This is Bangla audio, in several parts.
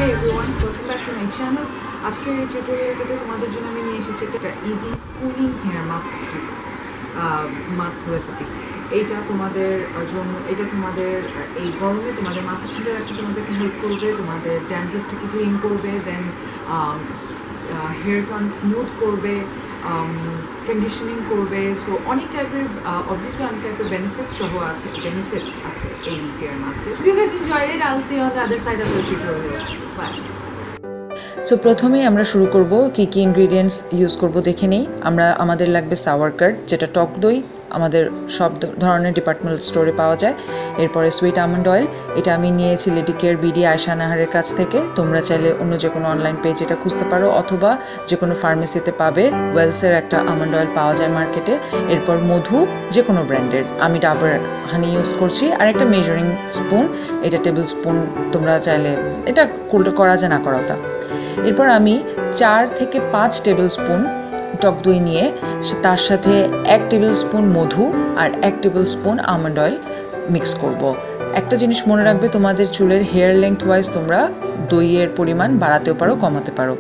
everyone, welcome back to my channel. আজকের এই টিউটোরিয়ালটাতে তোমাদের জন্য আমি নিয়ে এসেছি একটা easy cooling hair mask recipe. এইটা তোমাদের জন্য, এটা তোমাদের এই গরমে তোমাদের মাথা ঠান্ডা রাখতে তোমাদেরকে হেল্প করবে, তোমাদের ড্যান্ড্রাফটাকে ক্লিন করবে, দেন হেয়ার কান স্মুথ করবে, কন্ডিশনিং করবে। সো অনেক টাইপের অবভিয়াসলি অনেক টাইপের বেনিফিটস আছে এই হেয়ার মাস্কের। If you guys enjoyed it, I'll see you on the other side of the tutorial. Bye. So প্রথমেই আমরা শুরু করব কি কি ইনগ্রিডিয়েন্টস ইউজ করব দেখে নেই। আমাদের লাগবে সাওয়ার কার্ড, যেটা টক দই, আমাদের সব ধরনের ডিপার্টমেন্টাল স্টোরে পাওয়া যায়। এরপরে সুইট আমন্ড অয়েল, এটা আমি নিয়েছি লেডি কেয়ার বিডি আয়শা নাহারের কাছ থেকে। তোমরা চাইলে অন্য যে কোনো অনলাইন পেজ এটা খুঁজতে পারো, অথবা যে কোনো ফার্মেসিতে পাবে। ওয়েলসের একটা আমন্ড অয়েল পাওয়া যায় মার্কেটে। এরপর মধু, যে কোনো ব্র্যান্ডের, আমি ডাবর হানি ইউজ করছি। আর একটা মেজারিং স্পুন, এটা টেবিল স্পুন, তোমরা চাইলে এটা করা যায় না করাও তা। এরপর আমি 4 থেকে 5 টেবিল স্পুন টক দই নিয়ে তার সাথে 1 টেবিল স্পুন মধু আর 1 table spoon almond oil mix করব। একটা জিনিস মনে রাখবে, তোমাদের চুলের হেয়ার লেংথ ওয়াইজ তোমরা দইয়ের পরিমাণ বাড়াতেও পারো, কমাতে পারো।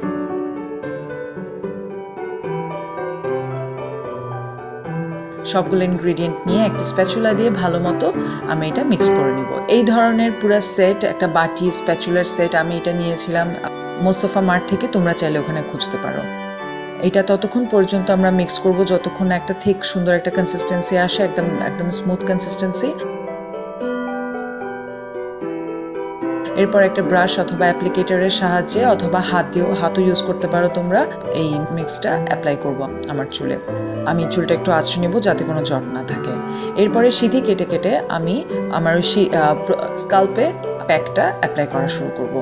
সবগুলো ইনগ্রিডিয়েন্ট নিয়ে একটা স্প্যাচুলা দিয়ে ভালো মতো আমি এটা মিক্স করে নিব। এই ধরনের পুরো সেট, একটা বাটি স্প্যাচুলার সেট, আমি এটা নিয়েছিলাম মোস্তফা মার্ট থেকে, তোমরা চাইলে ওখানে খুঁজতে পারো। এটা ততক্ষণ পর্যন্ত আমরা মিক্স করব যতক্ষণ না একটা ঠিক সুন্দর একটা কনসিস্টেন্সি আসে, একদম স্মুথ কনসিস্টেন্সি। এরপর একটা ব্রাশ অথবা অ্যাপ্লিকেটরের সাহায্যে অথবা হাতও ইউজ করতে পারো তোমরা, এই মিক্সটা অ্যাপ্লাই করব আমার চুলে। আমি চুলটা একটু আঁচড়ে নেব যাতে কোনো জট না থাকে। এরপরে সিধি কেটে কেটে আমি আমার ওই স্কাল্পে প্যাকটা অ্যাপ্লাই করা শুরু করব।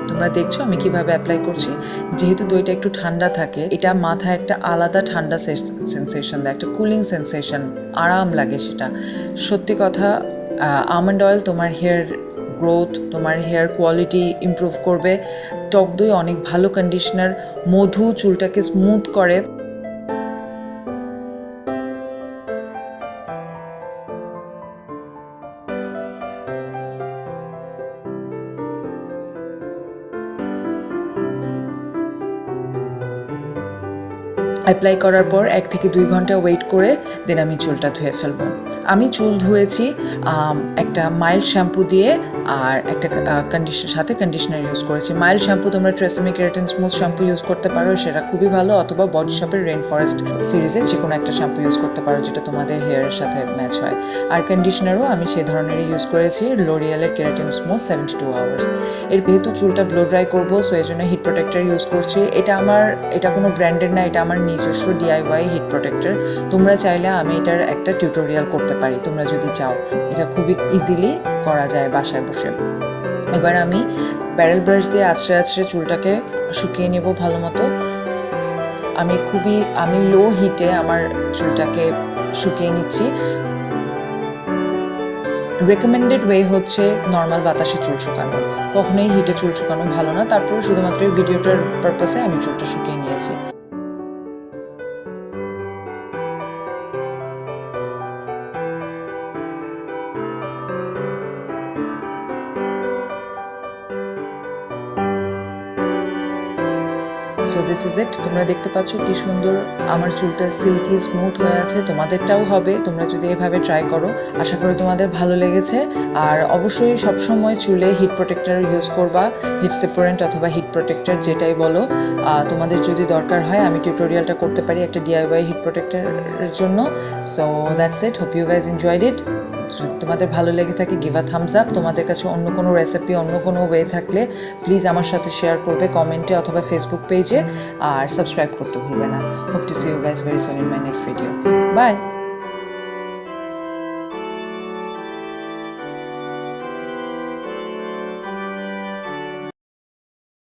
তোমরা দেখছো আমি কিভাবে অ্যাপ্লাই করছি। যেহেতু দইটা একটু ঠান্ডা থাকে, এটা মাথায় একটা আলাদা ঠান্ডা সেন্সেশন দেয়, একটা কুলিং সেন্সেশন, আরাম লাগে সেটা। সত্যি কথা, আমন্ড অয়েল তোমার হেয়ার গ্রোথ, তোমার হেয়ার কোয়ালিটি ইমপ্রুভ করবে। টক দই অনেক ভালো কন্ডিশনার। মধু চুলটাকে স্মুথ করে। অ্যাপ্লাই করার পর 1 থেকে 2 ঘন্টা ওয়েট করে দেন আমি চুলটা ধুয়ে ফেলবো। আমি চুল ধুয়েছি একটা মাইল্ড শ্যাম্পু দিয়ে, আর একটা সাথে কন্ডিশনার ইউজ করেছি। মাইল্ড শ্যাম্পু তোমরা ট্রেসেমি কেরাটিন স্মুথ শ্যাম্পু ইউজ করতে পারো, সেটা খুবই ভালো, অথবা বডি শপের রেইন ফরেস্ট সিরিজে যে কোনো একটা শ্যাম্পু ইউজ করতে পারো যেটা তোমাদের হেয়ারের সাথে ম্যাচ হয়। আর কন্ডিশনারও আমি সেই ধরনেরই ইউজ করেছি, লোরিয়ালের কেরাটিন স্মুথ 72 আওয়ার্স। এর যেহেতু চুলটা ব্লো ড্রাই করবো, সো এই জন্য হিট প্রোটেক্টর ইউজ করছি। এটা কোনো ব্র্যান্ডের না, এটা আমার নিজস্ব DIY হিট প্রোটেক্টর। তোমরা চাইলে আমি এটার একটা টিউটোরিয়াল করতে পারি, তোমরা যদি চাও। এটা খুবই ইজিলি করা যায় বাসায় বসে। এবার আমি প্যারেল ব্রাশ দিয়ে আছড়ে আছড়ে চুলটাকে শুকিয়ে নেব ভালো মতো। আমি লো হিটে আমার চুলটাকে শুকিয়ে নিচ্ছি। রেকমেন্ডেড ওয়ে হচ্ছে নর্মাল বাতাসে চুল শুকানো, কখনোই হিটে চুল শুকানো ভালো না। তারপরে শুধুমাত্র এই ভিডিওটার পারপাসে আমি চুলটা শুকিয়ে নিয়েছি। So this is it. তোমরা দেখতে পাচ্ছ কি সুন্দর আমার চুলটা সিল্কি স্মুথ হয়ে আছে। তোমাদেরটাও হবে তোমরা যদি এভাবে ট্রাই করো। আশা করি তোমাদের ভালো লেগেছে। আর অবশ্যই সবসময় চুলে হিট প্রোটেক্টর ইউজ করবা, হিট সেপারেন্ট অথবা হিট প্রোটেক্টর যেটাই বলো। তোমাদের যদি দরকার হয় আমি টিউটোরিয়ালটা করতে পারি একটা DIY হিট প্রোটেক্টরের জন্য। So that's it, hope you guys enjoyed it. যদি তোমাদের ভালো লেগে থাকে, গিভ আ থামস আপ। তোমাদের কাছে অন্য কোনো রেসিপি, অন্য কোনো ওয়ে থাকলে প্লিজ আমার সাথে শেয়ার করবে কমেন্টে অথবা ফেসবুক পেজে। আর সাবস্ক্রাইব করতে ভুলবে না। Hope to see you guys very soon in my next video. By.